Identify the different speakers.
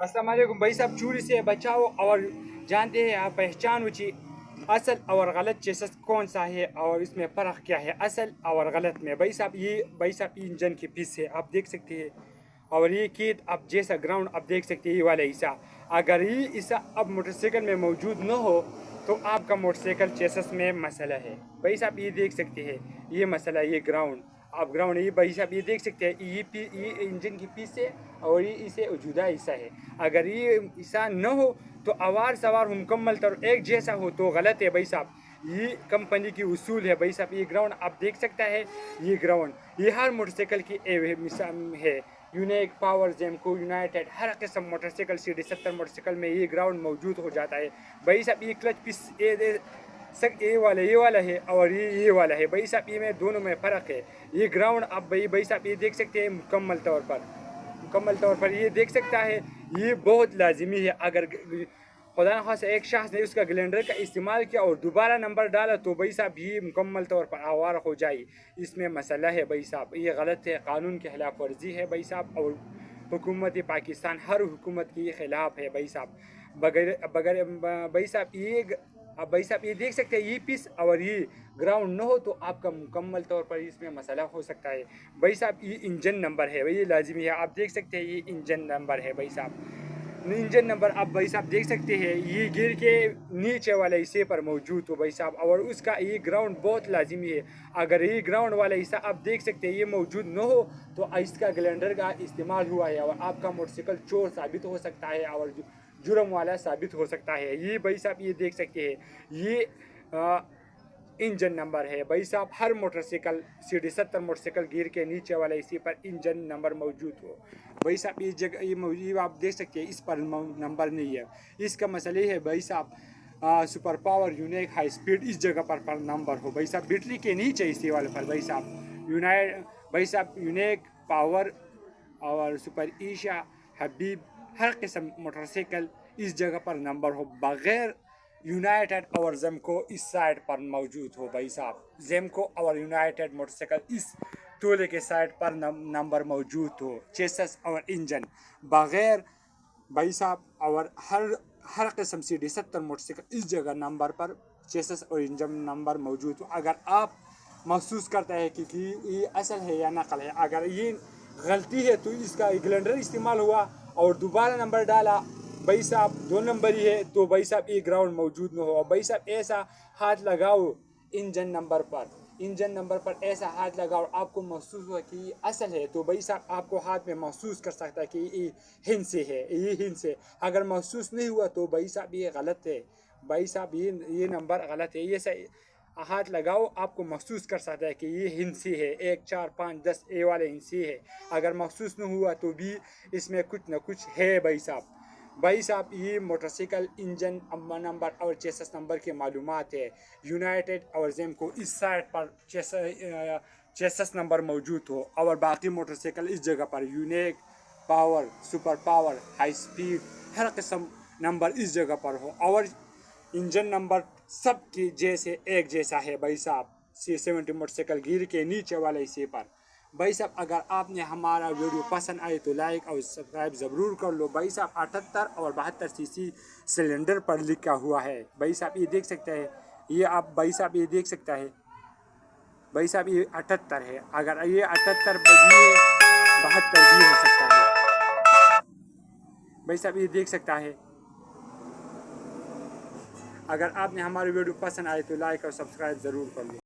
Speaker 1: अस्सलाम वालेकुम भाई साहब। चोरी से बचाओ और जानते हैं आप पहचान ऊँची असल और गलत चीज़ कौन सा है और इसमें फ़र्क क्या है असल और गलत में। भाई साहब इंजन के पीछे आप देख सकते हैं और ये खेत आप जैसा ग्राउंड आप देख सकते हैं ये वाला हिस्सा। अगर ये हिस्सा अब मोटरसाइकिल में मौजूद न हो तो आपका मोटरसाइकिल चेसस में मसला है। भाई साहब ये देख सकते हैं ये मसला ये ग्राउंड आप ग्राउंड ये भाई साहब ये देख सकते हैं ये इंजन के पीछे और ये इसे जुदा हिस्सा है। अगर ये हिस्सा न हो तो आवार सवार मुकम्मल तौर एक जैसा हो तो गलत है भाई साहब। ये कंपनी की उसूल है भाई साहब। ये ग्राउंड आप देख सकता है ये ग्राउंड ये हर मोटरसाइकिल की है। यूनिक पावर जेमको यूनाइटेड हर किस्म मोटरसाइकिल CD70 मोटरसाइकिल में ये ग्राउंड मौजूद हो जाता है भाई साहब। ये क्लच पीस ये वाला है और ये वाला है भाई साहब। ये में दोनों में फ़र्क है। ये ग्राउंड आप भाई साहब ये देख सकते हैं मुकम्मल तौर पर ये देख सकता है ये बहुत लाजिमी है। अगर खुदा न खास्ता एक शख्स ने उसका ग्लेंडर का इस्तेमाल किया और दोबारा नंबर डाला तो भाई साहब ये मुकम्मल तौर पर आवारा हो जाए। इसमें मसला है भाई साहब। ये गलत है कानून के खिलाफ वर्जी है भाई साहब और हुकूमत पाकिस्तान हर हुकूमत के खिलाफ है भाई साहब। बगैर भाई साहब भाई साहब ये देख सकते हैं ये पीस और ये ग्राउंड न हो तो आपका मुकम्मल तौर पर इसमें मसला हो सकता है भाई साहब। ये इंजन नंबर है भाई ये लाजिमी है आप देख सकते हैं ये इंजन नंबर है भाई साहब। इंजन नंबर आप भाई साहब देख सकते हैं ये गिर के नीचे वाले हिस्से पर मौजूद हो भाई साहब और उसका ये ग्राउंड बहुत लाजिमी है। अगर ये ग्राउंड वाला हिस्सा आप देख सकते हैं ये मौजूद न हो तो इसका ग्लेंडर का इस्तेमाल हुआ है और आपका मोटरसाइकिल चोर साबित हो सकता है और जुर्म वाला साबित हो सकता है। ये भाई साहब ये देख सकते हैं ये इंजन नंबर है भाई साहब। हर मोटरसाइकिल CD70 मोटरसाइकिल गिर के नीचे वाले इसी पर इंजन नंबर मौजूद हो भाई साहब। ये जगह ये मौजूद आप देख सकते हैं इस पर नंबर नहीं है। इसका मसला है भाई साहब super power unique high speed इस जगह पर नंबर हो भाई साहब। बैटरी के नीचे इसी वाले पर भाई साहब भाई साहब यूनिक पावर और सुपर ईशा हबीब हर किस्म मोटरसाइकिल इस जगह पर नंबर हो बगैर यूनाइटेड और जेमको इस साइड पर मौजूद हो भाई साहब। जेमको और यूनाइटेड मोटरसाइकिल इस टोले के साइड पर नंबर मौजूद हो चेसस और इंजन बगैर भाई साहब और हर किस्म CD70 मोटरसाइकिल इस जगह नंबर पर चेसस और इंजन नंबर मौजूद हो। अगर आप महसूस करते हैं कि ये असल है या नकल है अगर ये गलती है तो इसका ग्लेंडर इस्तेमाल हुआ और दोबारा नंबर डाला भाई साहब 2 नंबर ही है तो भाई साहब ये ग्राउंड मौजूद न हो भाई साहब। ऐसा हाथ लगाओ इंजन नंबर पर ऐसा हाथ लगाओ आपको महसूस हुआ कि ये असल है तो भाई साहब आपको हाथ में महसूस कर सकता है कि ये हिंद से है ये हिंद से। अगर महसूस नहीं हुआ तो भाई साहब ये गलत है भाई साहब ये नंबर गलत है। ये सही हाथ लगाओ आपको महसूस कर सकता है कि ये हिंसी है 1 4 5 10 ए वाले हिंसी है। अगर महसूस नहीं हुआ तो भी इसमें कुछ न कुछ है भाई साहब। भाई साहब ये मोटरसाइकिल इंजन नंबर और चेसस नंबर की मालूमात है। यूनाइटेड और जेमको इस साइड पर चेसस नंबर मौजूद हो और बाकी मोटरसाइकिल इस जगह पर unique power super power high speed हर किस्म नंबर इस जगह पर हो और इंजन नंबर सब की जैसे एक जैसा है भाई साहब। C70 मोटरसाइकिल गिर के नीचे वाले हिस्से पर भाई साहब। अगर आपने हमारा वीडियो पसंद आए तो लाइक और सब्सक्राइब ज़रूर कर लो भाई साहब। 78 और 72 सीसी सिलेंडर पर लिखा हुआ है भाई साहब ये देख सकते हैं ये आप भाई साहब ये देख सकता है भाई साहब ये 78 है। अगर ये 78 बजी 72 भी हो सकता है भाई साहब ये देख सकता है। अगर आपने हमारी वीडियो पसंद आए तो लाइक और सब्सक्राइब ज़रूर कर लो।